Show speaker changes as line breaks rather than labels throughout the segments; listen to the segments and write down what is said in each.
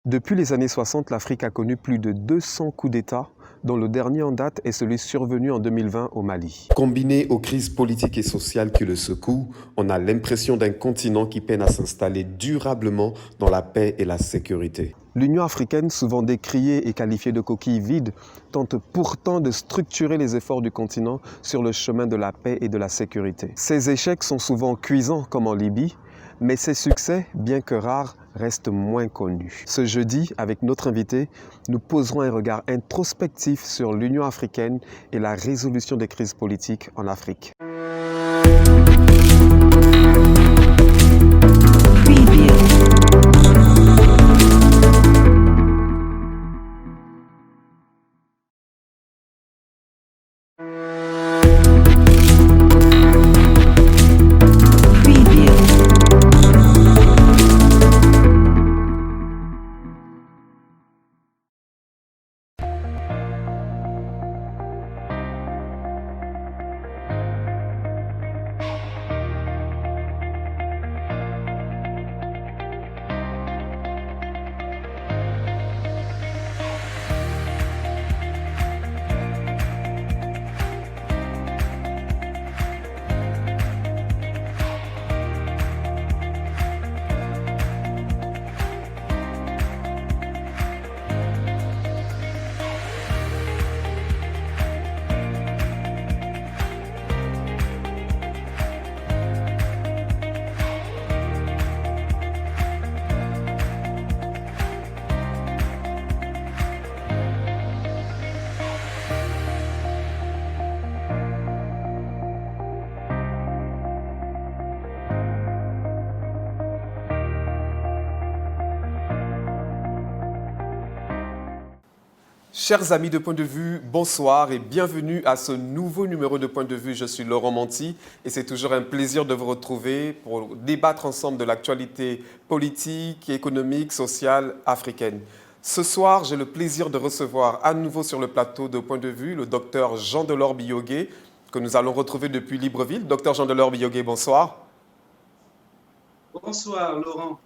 Depuis les années 60, l'Afrique a connu plus de 200 coups d'État, dont le dernier en date est celui survenu en 2020 au Mali. Combiné aux crises politiques et sociales qui le secouent, on a l'impression d'un continent qui peine à s'installer durablement dans la paix et la sécurité. L'Union africaine, souvent décriée et qualifiée de coquille vide, tente pourtant de structurer les efforts du continent sur le chemin de la paix et de la sécurité. Ses échecs sont souvent cuisants, comme en Libye, mais ses succès, bien que rares, restent moins connus. Ce jeudi, avec notre invité, nous poserons un regard introspectif sur l'Union africaine et la résolution des crises politiques en Afrique. Chers amis de Point de Vue, bonsoir et bienvenue à ce nouveau numéro de Point de Vue. Je suis Laurent Monti et c'est toujours un plaisir de vous retrouver pour débattre ensemble de l'actualité politique, économique, sociale africaine. Ce soir, j'ai le plaisir de recevoir à nouveau sur le plateau de Point de Vue le docteur Jean-Delors Biyogué, que nous allons retrouver depuis Libreville. Docteur Jean-Delors Biyogué, bonsoir.
Bonsoir Laurent.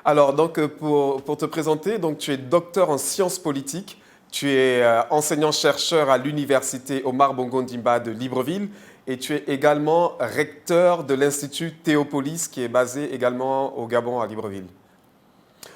Alors, donc, pour te présenter, donc, tu es docteur en sciences politiques. Tu es enseignant-chercheur à l'université Omar Bongo Ondimba de Libreville et tu es également recteur de l'Institut Théopolis qui est basé également au Gabon à Libreville.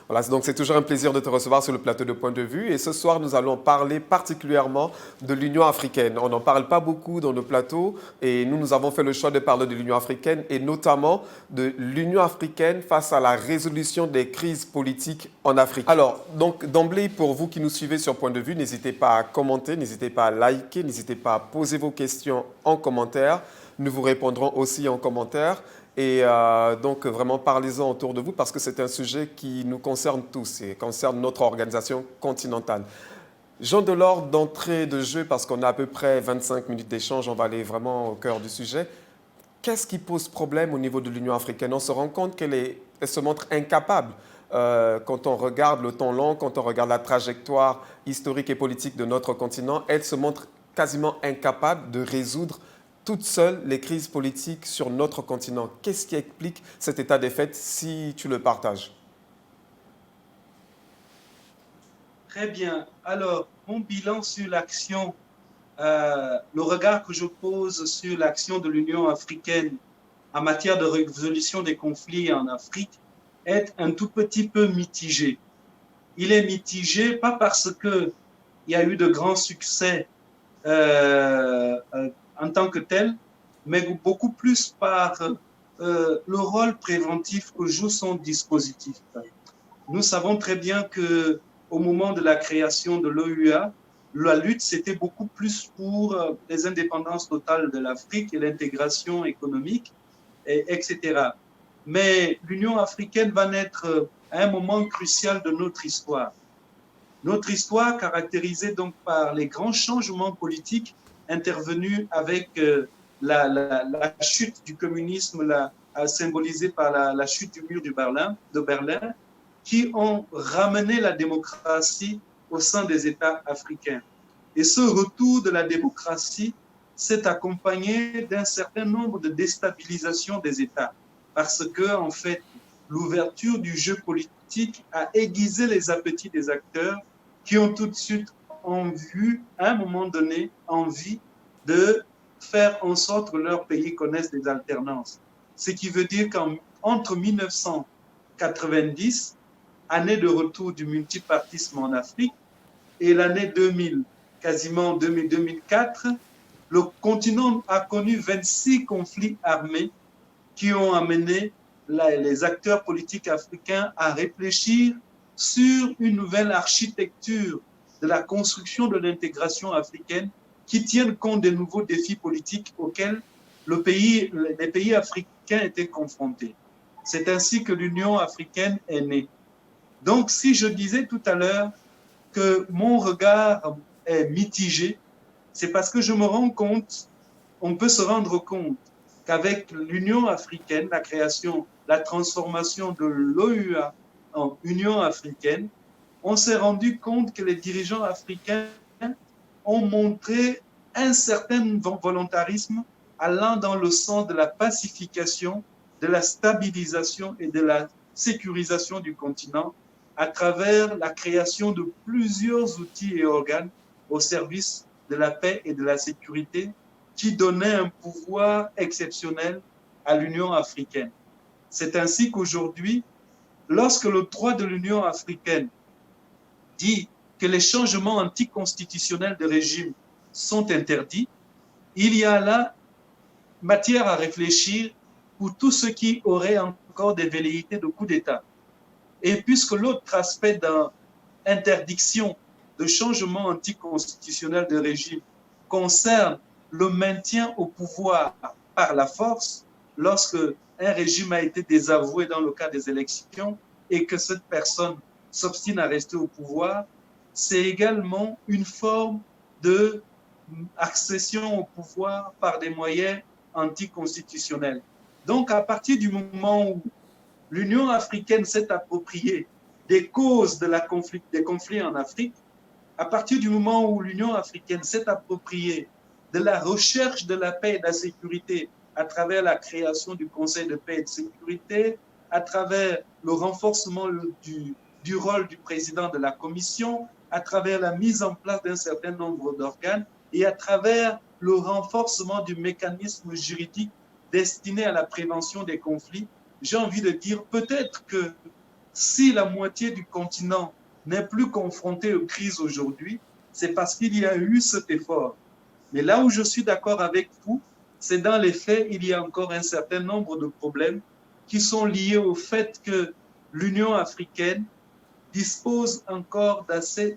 Voilà, donc c'est toujours un plaisir de te recevoir sur le plateau de Point de Vue et ce soir nous allons parler particulièrement de l'Union africaine. On n'en parle pas beaucoup dans le plateau et nous avons fait le choix de parler de l'Union africaine et notamment de l'Union africaine face à la résolution des crises politiques en Afrique. Alors, donc d'emblée, pour vous qui nous suivez sur Point de Vue, n'hésitez pas à commenter, n'hésitez pas à liker, n'hésitez pas à poser vos questions en commentaire. Nous vous répondrons aussi en commentaire. Et donc, vraiment, parlez-en autour de vous parce que c'est un sujet qui nous concerne tous et concerne notre organisation continentale. Jean-Delors, d'entrée de jeu, parce qu'on a à peu près 25 minutes d'échange, on va aller vraiment au cœur du sujet. Qu'est-ce qui pose problème au niveau de l'Union africaine? On se rend compte qu'elle se montre incapable quand on regarde le temps long, quand on regarde la trajectoire historique et politique de notre continent, elle se montre quasiment incapable de résoudre toute seule les crises politiques sur notre continent. Qu'est-ce qui explique cet état des faits si tu le partages?
Très bien. Alors, mon bilan sur l'action, le regard que je pose sur l'action de l'Union africaine en matière de résolution des conflits en Afrique est un tout petit peu mitigé. Il est mitigé pas parce qu'il y a eu de grands succès en tant que tel, mais beaucoup plus par le rôle préventif que joue son dispositif. Nous savons très bien qu'au moment de la création de l'OUA, la lutte, c'était beaucoup plus pour les indépendances totales de l'Afrique et l'intégration économique, etc. Mais l'Union africaine va naître à un moment crucial de notre histoire. Notre histoire caractérisée donc par les grands changements politiques intervenus avec la chute du communisme, symbolisée par la chute du mur de Berlin, qui ont ramené la démocratie au sein des États africains. Et ce retour de la démocratie s'est accompagné d'un certain nombre de déstabilisations des États, parce que, en fait, l'ouverture du jeu politique politique a aiguisé les appétits des acteurs qui ont tout de suite vu, à un moment donné, envie de faire en sorte que leur pays connaisse des alternances. Ce qui veut dire qu'entre 1990, année de retour du multipartisme en Afrique, et l'année 2000, quasiment 2000-2004, le continent a connu 26 conflits armés qui ont amené les acteurs politiques africains à réfléchir sur une nouvelle architecture de la construction de l'intégration africaine qui tienne compte des nouveaux défis politiques auxquels les pays africains étaient confrontés. C'est ainsi que l'Union africaine est née. Donc, si je disais tout à l'heure que mon regard est mitigé, c'est parce que je me rends compte, on peut se rendre compte qu'avec l'Union africaine, la création, la transformation de l'OUA en Union africaine, on s'est rendu compte que les dirigeants africains ont montré un certain volontarisme allant dans le sens de la pacification, de la stabilisation et de la sécurisation du continent à travers la création de plusieurs outils et organes au service de la paix et de la sécurité qui donnaient un pouvoir exceptionnel à l'Union africaine. C'est ainsi qu'aujourd'hui, lorsque le droit de l'Union africaine dit que les changements anticonstitutionnels de régime sont interdits, il y a là matière à réfléchir pour tous ceux qui auraient encore des velléités de coup d'État. Et puisque l'autre aspect d'interdiction de changement anticonstitutionnel de régime concerne le maintien au pouvoir par la force, lorsque un régime a été désavoué dans le cas des élections et que cette personne s'obstine à rester au pouvoir, c'est également une forme d'accession au pouvoir par des moyens anticonstitutionnels. Donc, à partir du moment où l'Union africaine s'est appropriée des causes des conflits en Afrique, à partir du moment où l'Union africaine s'est appropriée de la recherche de la paix et de la sécurité à travers la création du Conseil de paix et de sécurité, à travers le renforcement du rôle du président de la Commission, à travers la mise en place d'un certain nombre d'organes et à travers le renforcement du mécanisme juridique destiné à la prévention des conflits, j'ai envie de dire peut-être que si la moitié du continent n'est plus confronté aux crises aujourd'hui, c'est parce qu'il y a eu cet effort. Mais là où je suis d'accord avec vous, c'est dans les faits, il y a encore un certain nombre de problèmes qui sont liés au fait que l'Union africaine dispose encore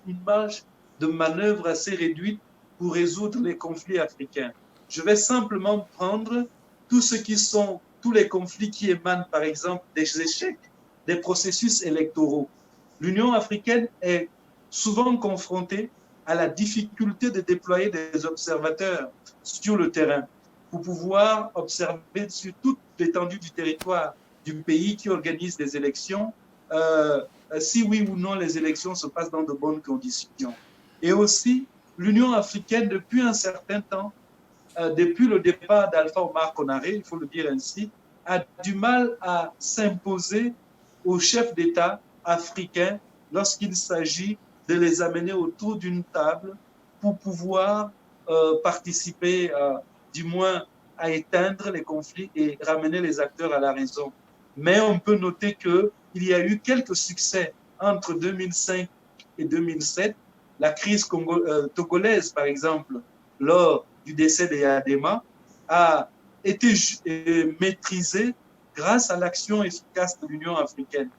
d'une marge de manœuvre assez réduite pour résoudre les conflits africains. Je vais simplement prendre tous les conflits qui émanent, par exemple, des échecs des processus électoraux. L'Union africaine est souvent confrontée à la difficulté de déployer des observateurs sur le terrain pour pouvoir observer sur toute l'étendue du territoire du pays qui organise des élections, si oui ou non les élections se passent dans de bonnes conditions. Et aussi, l'Union africaine, depuis un certain temps, depuis le départ d'Alpha Omar Konaré, il faut le dire ainsi, a du mal à s'imposer aux chefs d'État africains lorsqu'il s'agit de les amener autour d'une table pour pouvoir participer, du moins, à éteindre les conflits et ramener les acteurs à la raison. Mais on peut noter qu'il y a eu quelques succès entre 2005 et 2007. La crise togolaise, par exemple, lors du décès de Yadema, a été maîtrisée grâce à l'action efficace de l'Union africaine.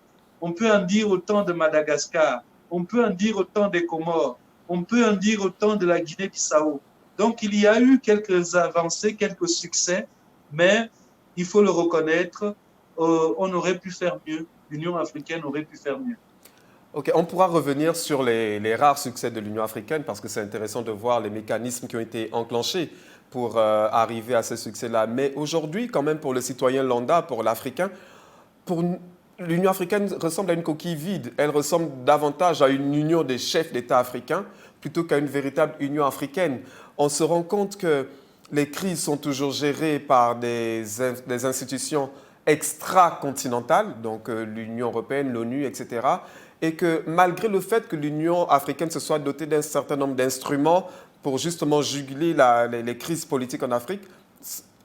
On peut en dire autant de Madagascar, on peut en dire autant des Comores, on peut en dire autant de la Guinée-Bissau. Donc, il y a eu quelques avancées, quelques succès, mais il faut le reconnaître, on aurait pu faire mieux, l'Union africaine aurait pu faire mieux.
Ok, on pourra revenir sur les rares succès de l'Union africaine parce que c'est intéressant de voir les mécanismes qui ont été enclenchés pour arriver à ce succès-là. Mais aujourd'hui, quand même, pour le citoyen lambda, pour l'Africain, l'Union africaine ressemble à une coquille vide. Elle ressemble davantage à une union des chefs d'État africains plutôt qu'à une véritable Union africaine. On se rend compte que les crises sont toujours gérées par des institutions extra-continentale, donc l'Union européenne, l'ONU, etc. Et que malgré le fait que l'Union africaine se soit dotée d'un certain nombre d'instruments pour justement juguler les crises politiques en Afrique,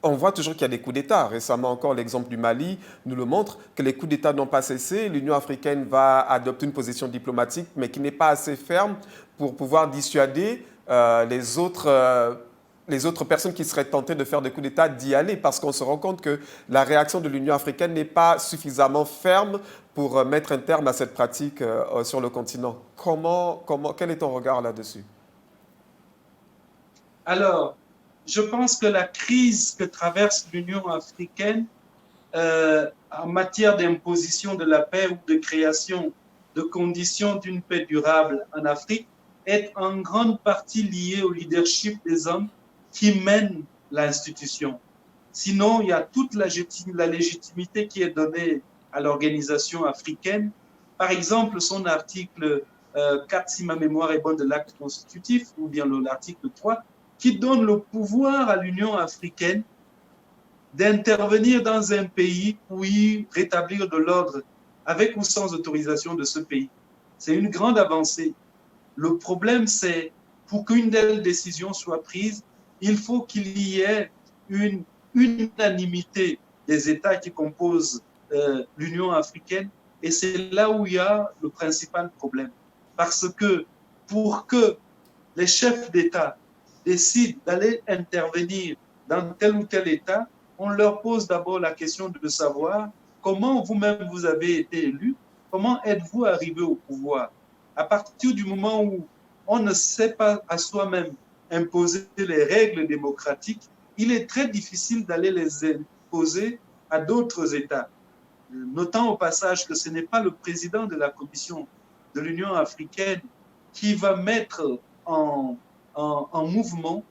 on voit toujours qu'il y a des coups d'État. Récemment encore, l'exemple du Mali nous le montre, que les coups d'État n'ont pas cessé. L'Union africaine va adopter une position diplomatique, mais qui n'est pas assez ferme pour pouvoir dissuader les autres personnes qui seraient tentées de faire des coups d'État d'y aller, parce qu'on se rend compte que la réaction de l'Union africaine n'est pas suffisamment ferme pour mettre un terme à cette pratique sur le continent. Quel est ton regard là-dessus?
Alors, je pense que la crise que traverse l'Union africaine en matière d'imposition de la paix ou de création de conditions d'une paix durable en Afrique est en grande partie liée au leadership des hommes qui mènent l'institution. Sinon, il y a toute la légitimité qui est donnée à l'organisation africaine. Par exemple, son article 4, si ma mémoire est bonne, de l'acte constitutif, ou bien l'article 3, qui donne le pouvoir à l'Union africaine d'intervenir dans un pays pour y rétablir de l'ordre, avec ou sans autorisation de ce pays. C'est une grande avancée. Le problème, c'est pour qu'une telle décision soit prise, il faut qu'il y ait une unanimité des États qui composent l'Union africaine, et c'est là où il y a le principal problème. Parce que pour que les chefs d'État décident d'aller intervenir dans tel ou tel État, on leur pose d'abord la question de savoir comment vous-même vous avez été élu, comment êtes-vous arrivé au pouvoir. À partir du moment où on ne sait pas à soi-même imposer les règles démocratiques, il est très difficile d'aller les imposer à d'autres États. Notant au passage que ce n'est pas le président de la Commission de l'Union africaine qui va mettre en mouvement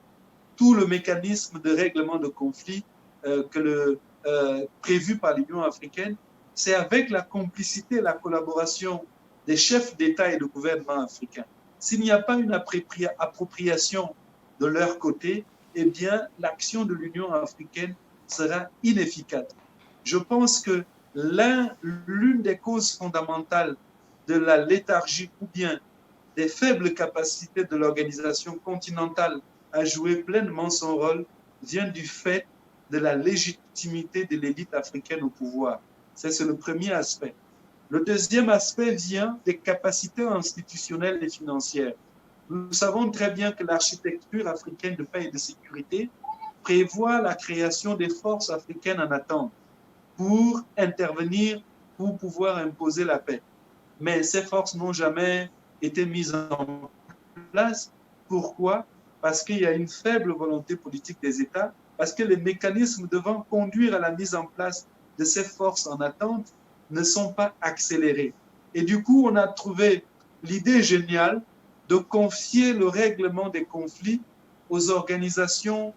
tout le mécanisme de règlement de conflit prévu par l'Union africaine. C'est avec la complicité et la collaboration des chefs d'État et de gouvernement africains. S'il n'y a pas une appropriation de leur côté, eh bien, l'action de l'Union africaine sera inefficace. Je pense que l'une des causes fondamentales de la léthargie ou bien des faibles capacités de l'organisation continentale à jouer pleinement son rôle vient du fait de la légitimité de l'élite africaine au pouvoir. C'est le premier aspect. Le deuxième aspect vient des capacités institutionnelles et financières. Nous savons très bien que l'architecture africaine de paix et de sécurité prévoit la création des forces africaines en attente pour intervenir, pour pouvoir imposer la paix. Mais ces forces n'ont jamais été mises en place. Pourquoi? Parce qu'il y a une faible volonté politique des États, parce que les mécanismes devant conduire à la mise en place de ces forces en attente ne sont pas accélérés. Et du coup, on a trouvé l'idée géniale de confier le règlement des conflits aux organisations,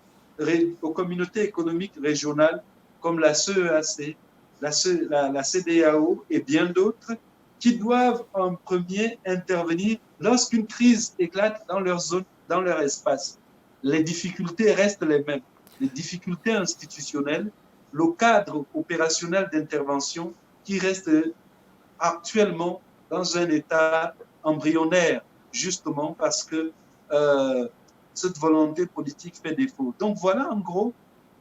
aux communautés économiques régionales comme la CEAC, la CEDEAO et bien d'autres, qui doivent en premier intervenir lorsqu'une crise éclate dans leur zone, dans leur espace. Les difficultés restent les mêmes. Les difficultés institutionnelles, le cadre opérationnel d'intervention qui reste actuellement dans un état embryonnaire, justement parce que cette volonté politique fait défaut. Donc voilà en gros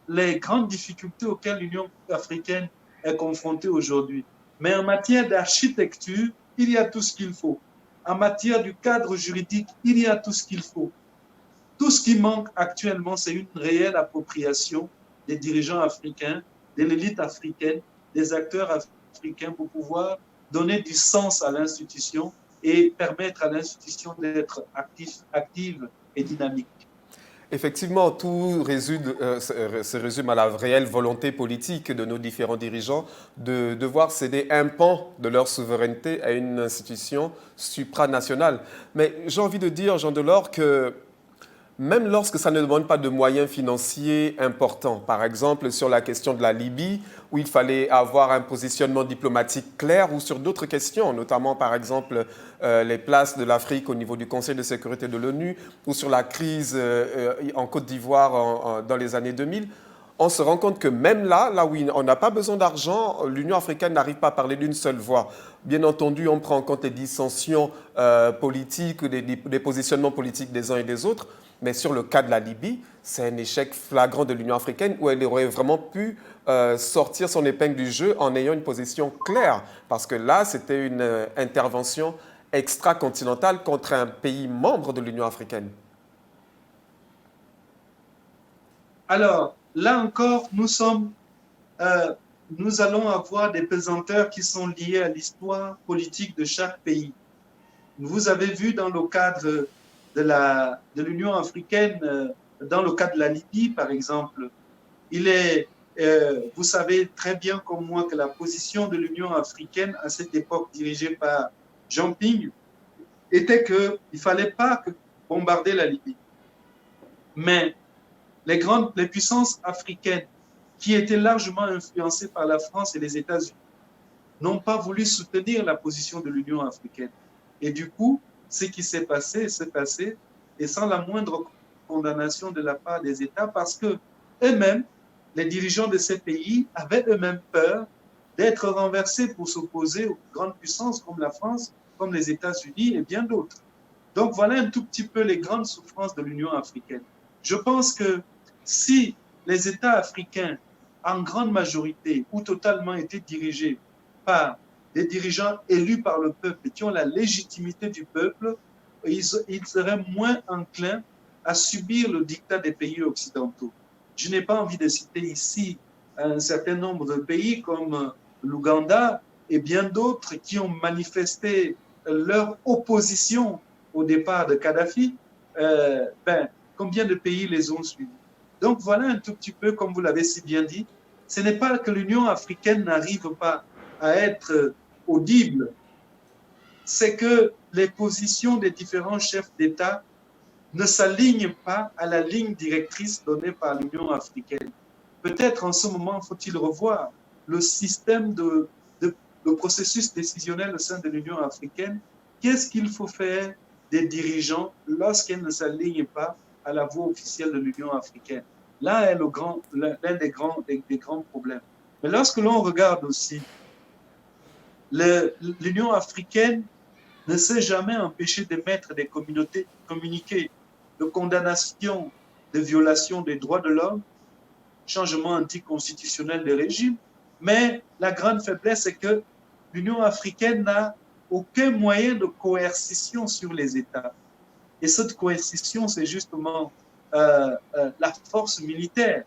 les grandes difficultés auxquelles l'Union africaine est confrontée aujourd'hui. Mais en matière d'architecture, il y a tout ce qu'il faut. En matière du cadre juridique, il y a tout ce qu'il faut. Tout ce qui manque actuellement, c'est une réelle appropriation des dirigeants africains, de l'élite africaine, des acteurs africains pour pouvoir donner du sens à l'institution et permettre à l'institution d'être active et dynamique.
Effectivement, tout se résume à la réelle volonté politique de nos différents dirigeants de devoir céder un pan de leur souveraineté à une institution supranationale. Mais j'ai envie de dire, Jean Delors, que même lorsque ça ne demande pas de moyens financiers importants, par exemple sur la question de la Libye, où il fallait avoir un positionnement diplomatique clair, ou sur d'autres questions, notamment par exemple les places de l'Afrique au niveau du Conseil de sécurité de l'ONU, ou sur la crise en Côte d'Ivoire dans les années 2000, on se rend compte que même là où on n'a pas besoin d'argent, l'Union africaine n'arrive pas à parler d'une seule voix. Bien entendu, on prend en compte les dissensions politiques, les positionnements politiques des uns et des autres, mais sur le cas de la Libye, c'est un échec flagrant de l'Union africaine où elle aurait vraiment pu sortir son épingle du jeu en ayant une position claire, parce que là, c'était une intervention extra-continentale contre un pays membre de l'Union africaine.
Alors, là encore, nous allons avoir des pesanteurs qui sont liés à l'histoire politique de chaque pays. Vous avez vu dans le cadre de l'Union africaine, dans le cas de la Libye, par exemple, vous savez très bien comme moi que la position de l'Union africaine à cette époque dirigée par Jean Ping était qu'il ne fallait pas bombarder la Libye. Mais les puissances africaines qui étaient largement influencées par la France et les États-Unis n'ont pas voulu soutenir la position de l'Union africaine. Et du coup, ce qui s'est passé, et sans la moindre condamnation de la part des États, parce que eux-mêmes, les dirigeants de ces pays, avaient eux-mêmes peur d'être renversés pour s'opposer aux grandes puissances comme la France, comme les États-Unis et bien d'autres. Donc voilà un tout petit peu les grandes souffrances de l'Union africaine. Je pense que si les États africains, en grande majorité ou totalement, étaient dirigés par des dirigeants élus par le peuple et qui ont la légitimité du peuple, ils seraient moins enclins à subir le diktat des pays occidentaux. Je n'ai pas envie de citer ici un certain nombre de pays comme l'Ouganda et bien d'autres qui ont manifesté leur opposition au départ de Kadhafi. Combien de pays les ont suivis? Donc voilà un tout petit peu, comme vous l'avez si bien dit, ce n'est pas que l'Union africaine n'arrive pas à être audible, c'est que les positions des différents chefs d'État ne s'alignent pas à la ligne directrice donnée par l'Union africaine. Peut-être en ce moment faut-il revoir le système le processus décisionnel au sein de l'Union africaine. Qu'est-ce qu'il faut faire des dirigeants lorsqu'ils ne s'alignent pas à la voie officielle de l'Union africaine? Là est l'un des grands problèmes. Mais lorsque l'on regarde aussi, l'Union africaine ne s'est jamais empêchée d'émettre des communiqués de condamnation de violation des droits de l'homme, changement anticonstitutionnel des régimes, mais la grande faiblesse est que l'Union africaine n'a aucun moyen de coercition sur les États. Et cette coercition, c'est justement la force militaire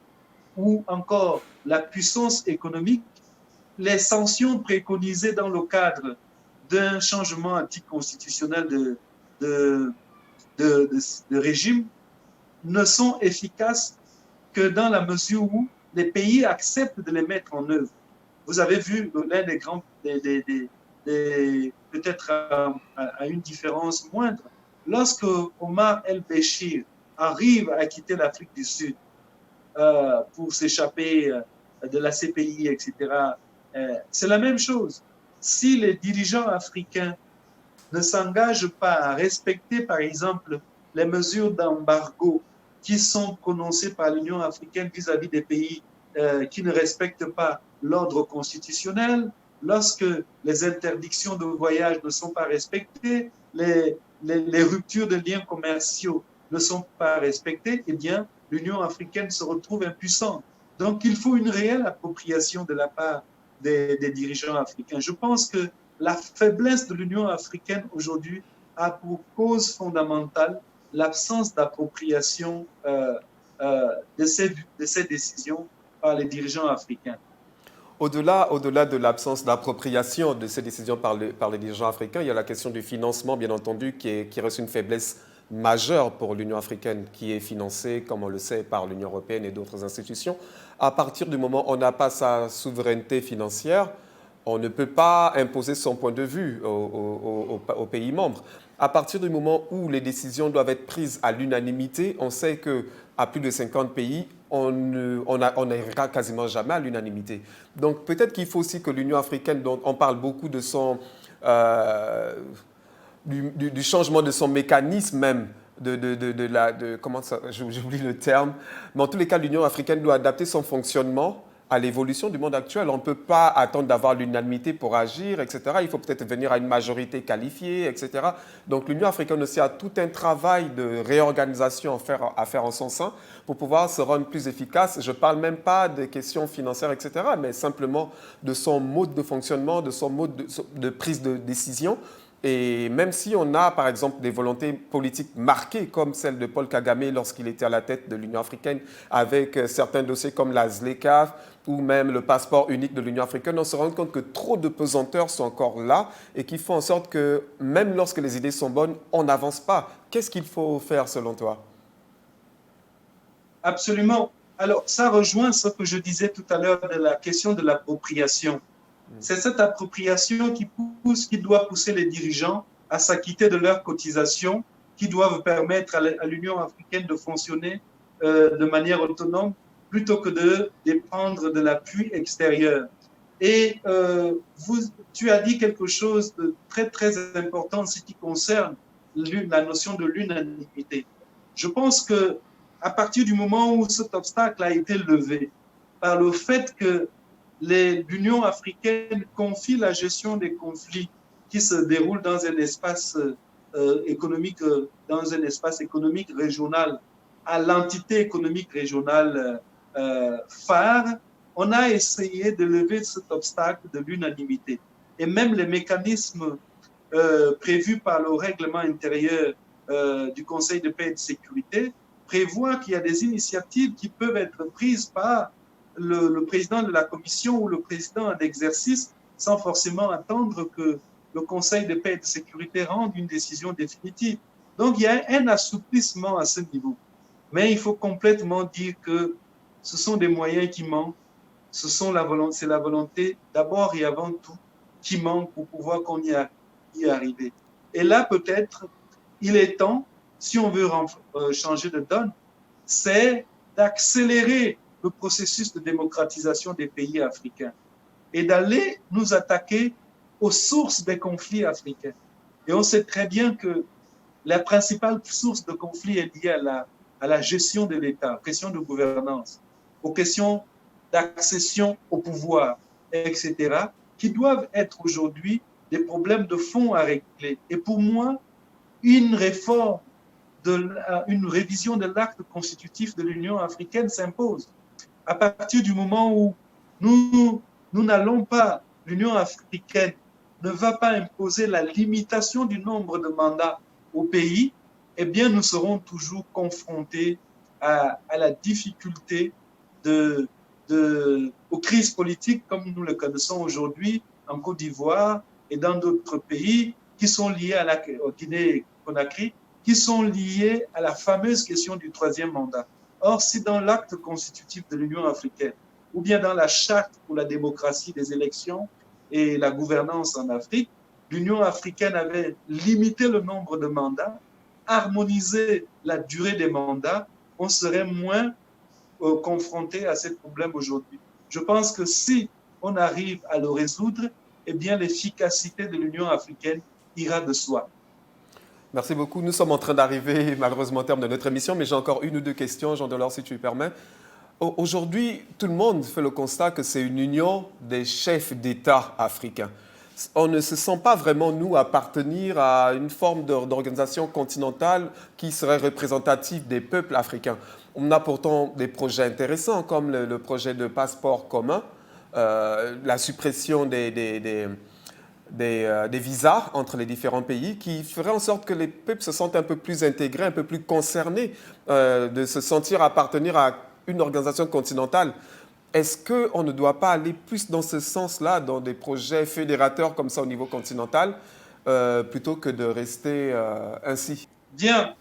ou encore la puissance économique, les sanctions préconisées dans le cadre d'un changement anticonstitutionnel de régime ne sont efficaces que dans la mesure où les pays acceptent de les mettre en œuvre. Vous avez vu l'un des grands, peut-être à une différence moindre, lorsque Omar el-Béchir arrive à quitter l'Afrique du Sud pour s'échapper de la CPI, etc., c'est la même chose. Si les dirigeants africains ne s'engagent pas à respecter, par exemple, les mesures d'embargo qui sont prononcées par l'Union africaine vis-à-vis des pays qui ne respectent pas l'ordre constitutionnel, lorsque les interdictions de voyage ne sont pas respectées, les ruptures de liens commerciaux ne sont pas respectées, eh bien, l'Union africaine se retrouve impuissante. Donc, il faut une réelle appropriation de la part des dirigeants africains. Je pense que la faiblesse de l'Union africaine aujourd'hui a pour cause fondamentale l'absence d'appropriation de ces décisions par les dirigeants africains.
Au-delà de l'absence d'appropriation de ces décisions par les dirigeants africains, il y a la question du financement, bien entendu, qui reste une faiblesse majeure pour l'Union africaine, qui est financée, comme on le sait, par l'Union européenne et d'autres institutions. À partir du moment où on n'a pas sa souveraineté financière, on ne peut pas imposer son point de vue aux pays membres. À partir du moment où les décisions doivent être prises à l'unanimité, on sait qu'à plus de 50 pays, on n'arrivera quasiment jamais à l'unanimité. Donc peut-être qu'il faut aussi que l'Union africaine, dont on parle beaucoup de du changement de son mécanisme même comment ça, j'oublie le terme, mais en tous les cas, l'Union africaine doit adapter son fonctionnement à l'évolution du monde actuel. On ne peut pas attendre d'avoir l'unanimité pour agir, etc. Il faut peut-être venir à une majorité qualifiée, etc. Donc l'Union africaine aussi a tout un travail de réorganisation à faire en son sein pour pouvoir se rendre plus efficace. Je ne parle même pas des questions financières, etc., mais simplement de son mode de fonctionnement, de son mode de prise de décision. Et même si on a, par exemple, des volontés politiques marquées, comme celle de Paul Kagame lorsqu'il était à la tête de l'Union africaine, avec certains dossiers comme la ZLECAf ou même le passeport unique de l'Union africaine, on se rend compte que trop de pesanteurs sont encore là et qui font en sorte que, même lorsque les idées sont bonnes, on n'avance pas. Qu'est-ce qu'il faut faire selon toi?
Absolument. Alors, ça rejoint ce que je disais tout à l'heure de la question de l'appropriation. C'est cette appropriation qui doit pousser les dirigeants à s'acquitter de leurs cotisations, qui doivent permettre à l'Union africaine de fonctionner de manière autonome plutôt que de dépendre de l'appui extérieur. Et tu as dit quelque chose de très, très important en ce qui concerne la notion de l'unanimité. Je pense que à partir du moment où cet obstacle a été levé par le fait que l'Union africaine confie la gestion des conflits qui se déroulent dans un espace économique, régional à l'entité économique régionale phare, on a essayé de lever cet obstacle de l'unanimité. Et même les mécanismes prévus par le règlement intérieur du Conseil de paix et de sécurité prévoient qu'il y a des initiatives qui peuvent être prises par le président de la commission ou le président en exercice sans forcément attendre que le Conseil de paix et de sécurité rende une décision définitive. Donc, il y a un assouplissement à ce niveau. Mais il faut complètement dire que ce sont des moyens qui manquent. C'est la volonté d'abord et avant tout qui manque pour pouvoir qu'on y arriver. Et là, peut-être, il est temps, si on veut changer de donne, c'est d'accélérer le processus de démocratisation des pays africains et d'aller nous attaquer aux sources des conflits africains. Et on sait très bien que la principale source de conflit est liée à la gestion de l'État, aux questions de gouvernance, aux questions d'accession au pouvoir, etc., qui doivent être aujourd'hui des problèmes de fond à régler. Et pour moi, une réforme, une révision de l'acte constitutif de l'Union africaine s'impose. À partir du moment où nous n'allons pas, l'Union africaine ne va pas imposer la limitation du nombre de mandats au pays, eh bien, nous serons toujours confrontés à la difficulté aux crises politiques comme nous le connaissons aujourd'hui en Côte d'Ivoire et dans d'autres pays qui sont liés à la Guinée-Conakry, qui sont liés à la fameuse question du troisième mandat. Or, si dans l'acte constitutif de l'Union africaine ou bien dans la charte pour la démocratie des élections et la gouvernance en Afrique, l'Union africaine avait limité le nombre de mandats, harmonisé la durée des mandats, on serait moins confronté à ces problèmes aujourd'hui. Je pense que si on arrive à le résoudre, eh bien l'efficacité de l'Union africaine ira de soi.
Merci beaucoup. Nous sommes en train d'arriver malheureusement au terme de notre émission, mais j'ai encore une ou deux questions, Jean Delors, si tu le permets. Aujourd'hui, tout le monde fait le constat que c'est une union des chefs d'État africains. On ne se sent pas vraiment, nous, appartenir à une forme d'organisation continentale qui serait représentative des peuples africains. On a pourtant des projets intéressants, comme le projet de passeport commun, la suppression des visas entre les différents pays, qui ferait en sorte que les peuples se sentent un peu plus intégrés, un peu plus concernés, de se sentir appartenir à une organisation continentale. Est-ce qu'on ne doit pas aller plus dans ce sens-là, dans des projets fédérateurs comme ça au niveau continental, plutôt que de rester ainsi?
Bien,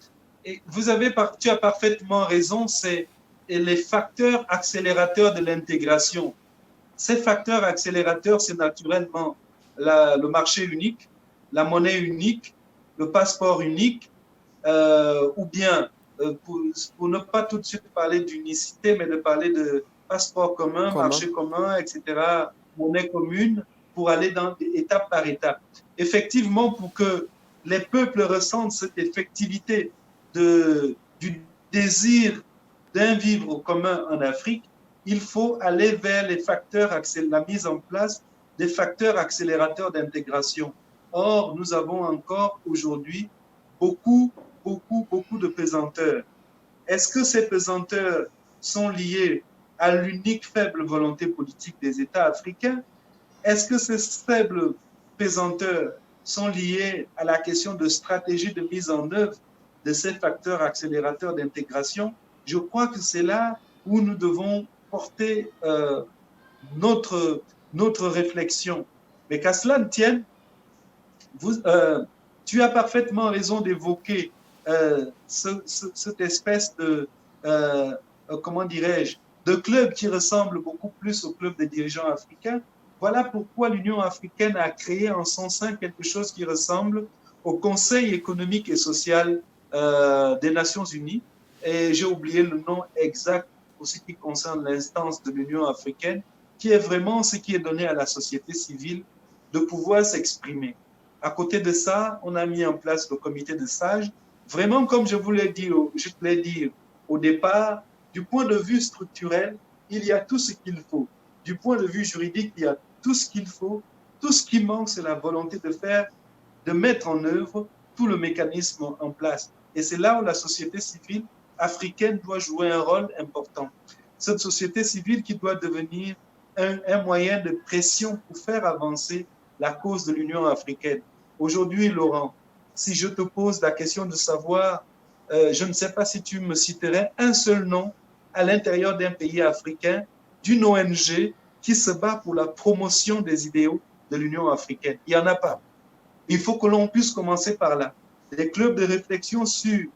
et tu as parfaitement raison, c'est les facteurs accélérateurs de l'intégration. Ces facteurs accélérateurs, c'est naturellement le marché unique, la monnaie unique, le passeport unique, ou bien, pour ne pas tout de suite parler d'unicité, mais de parler de passeport commun, marché commun, etc., monnaie commune, pour aller étape par étape. Effectivement, pour que les peuples ressentent cette effectivité du désir d'un vivre commun en Afrique, il faut aller vers la mise en place des facteurs accélérateurs d'intégration. Or, nous avons encore aujourd'hui beaucoup de pesanteurs. Est-ce que ces pesanteurs sont liés à l'unique faible volonté politique des États africains? Est-ce que ces faibles pesanteurs sont liés à la question de stratégie de mise en œuvre de ces facteurs accélérateurs d'intégration? Je crois que c'est là où nous devons porter notre réflexion. Mais qu'à cela ne tienne, tu as parfaitement raison d'évoquer cette espèce comment dirais-je, de club qui ressemble beaucoup plus au club des dirigeants africains. Voilà pourquoi l'Union africaine a créé en son sein quelque chose qui ressemble au Conseil économique et social des Nations Unies. Et j'ai oublié le nom exact pour ce qui concerne l'instance de l'Union africaine, qui est vraiment ce qui est donné à la société civile de pouvoir s'exprimer. À côté de ça, on a mis en place le comité de sages. Vraiment, comme je te l'ai dit au départ, du point de vue structurel, il y a tout ce qu'il faut. Du point de vue juridique, il y a tout ce qu'il faut. Tout ce qui manque, c'est la volonté de mettre en œuvre tout le mécanisme en place. Et c'est là où la société civile africaine doit jouer un rôle important. Cette société civile qui doit devenir un moyen de pression pour faire avancer la cause de l'Union africaine. Aujourd'hui, Laurent, si je te pose la question de savoir, je ne sais pas si tu me citerais un seul nom à l'intérieur d'un pays africain, d'une ONG qui se bat pour la promotion des idéaux de l'Union africaine. Il n'y en a pas. Il faut que l'on puisse commencer par là. Les clubs de réflexion sur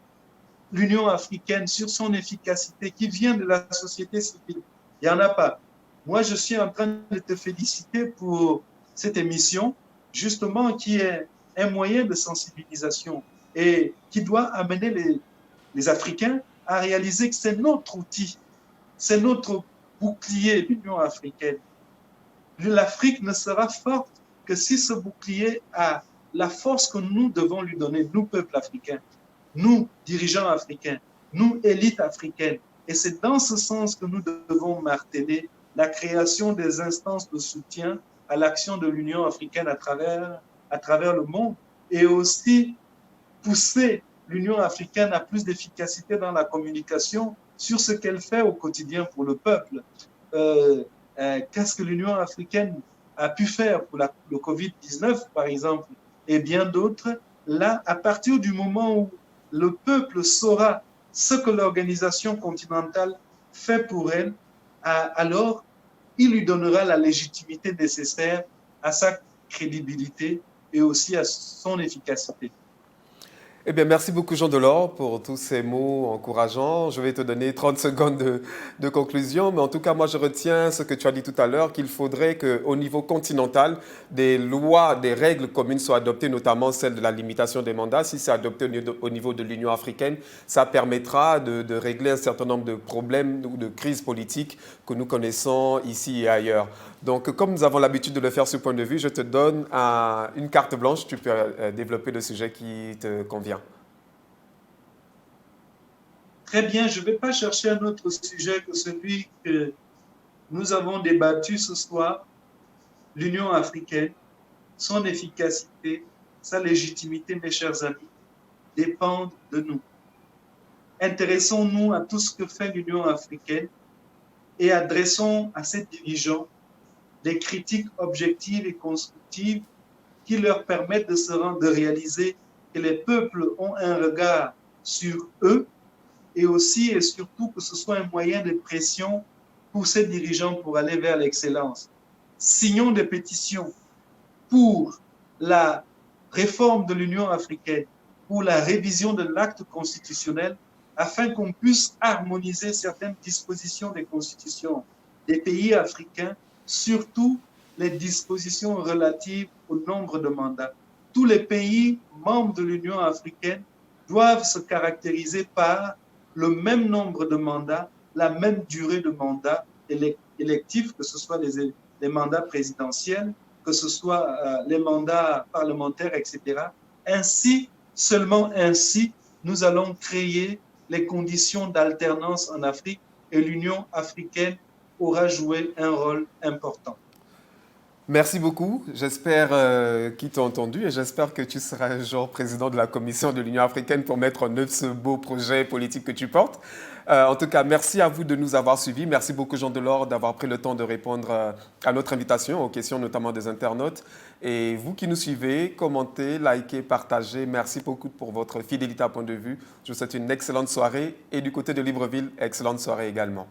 l'Union africaine, sur son efficacité, qui vient de la société civile, il n'y en a pas. Moi, je suis en train de te féliciter pour cette émission, justement, qui est un moyen de sensibilisation et qui doit amener les Africains à réaliser que c'est notre outil, c'est notre bouclier, l'Union africaine. L'Afrique ne sera forte que si ce bouclier a la force que nous devons lui donner, nous, peuple africain, nous, dirigeants africains, nous, élites africaines. Et c'est dans ce sens que nous devons marteler la création des instances de soutien à l'action de l'Union africaine à travers le monde et aussi pousser l'Union africaine à plus d'efficacité dans la communication sur ce qu'elle fait au quotidien pour le peuple. Qu'est-ce que l'Union africaine a pu faire pour le Covid-19, par exemple, et bien d'autres. Là, à partir du moment où le peuple saura ce que l'organisation continentale fait pour elle, alors il lui donnera la légitimité nécessaire à sa crédibilité et aussi à son efficacité.
Eh bien, merci beaucoup Jean Delors pour tous ces mots encourageants. Je vais te donner 30 secondes de conclusion, mais en tout cas, moi, je retiens ce que tu as dit tout à l'heure, qu'il faudrait qu'au niveau continental, des lois, des règles communes soient adoptées, notamment celle de la limitation des mandats. Si c'est adopté au niveau de l'Union africaine, ça permettra de régler un certain nombre de problèmes ou de crises politiques que nous connaissons ici et ailleurs. Donc, comme nous avons l'habitude de le faire sur ce point de vue, je te donne une carte blanche. Tu peux développer le sujet qui te convient.
Très bien, je ne vais pas chercher un autre sujet que celui que nous avons débattu ce soir. L'Union africaine, son efficacité, sa légitimité, mes chers amis, dépendent de nous. Intéressons-nous à tout ce que fait l'Union africaine et adressons à ses dirigeants des critiques objectives et constructives qui leur permettent de réaliser que les peuples ont un regard sur eux et aussi et surtout que ce soit un moyen de pression pour ces dirigeants pour aller vers l'excellence. Signons des pétitions pour la réforme de l'Union africaine, pour la révision de l'acte constitutionnel, afin qu'on puisse harmoniser certaines dispositions des constitutions des pays africains, surtout les dispositions relatives au nombre de mandats. Tous les pays membres de l'Union africaine doivent se caractériser par le même nombre de mandats, la même durée de mandat électifs, que ce soit les mandats présidentiels, que ce soit les mandats parlementaires, etc. Ainsi, seulement ainsi, nous allons créer les conditions d'alternance en Afrique et l'Union africaine aura joué un rôle important.
Merci beaucoup. J'espère qu'ils t'ont entendu et j'espère que tu seras un jour président de la Commission de l'Union africaine pour mettre en œuvre ce beau projet politique que tu portes. En tout cas, merci à vous de nous avoir suivis. Merci beaucoup, Jean Delors, d'avoir pris le temps de répondre à notre invitation, aux questions notamment des internautes. Et vous qui nous suivez, commentez, likez, partagez. Merci beaucoup pour votre fidélité à Point de vue. Je vous souhaite une excellente soirée et du côté de Libreville, excellente soirée également.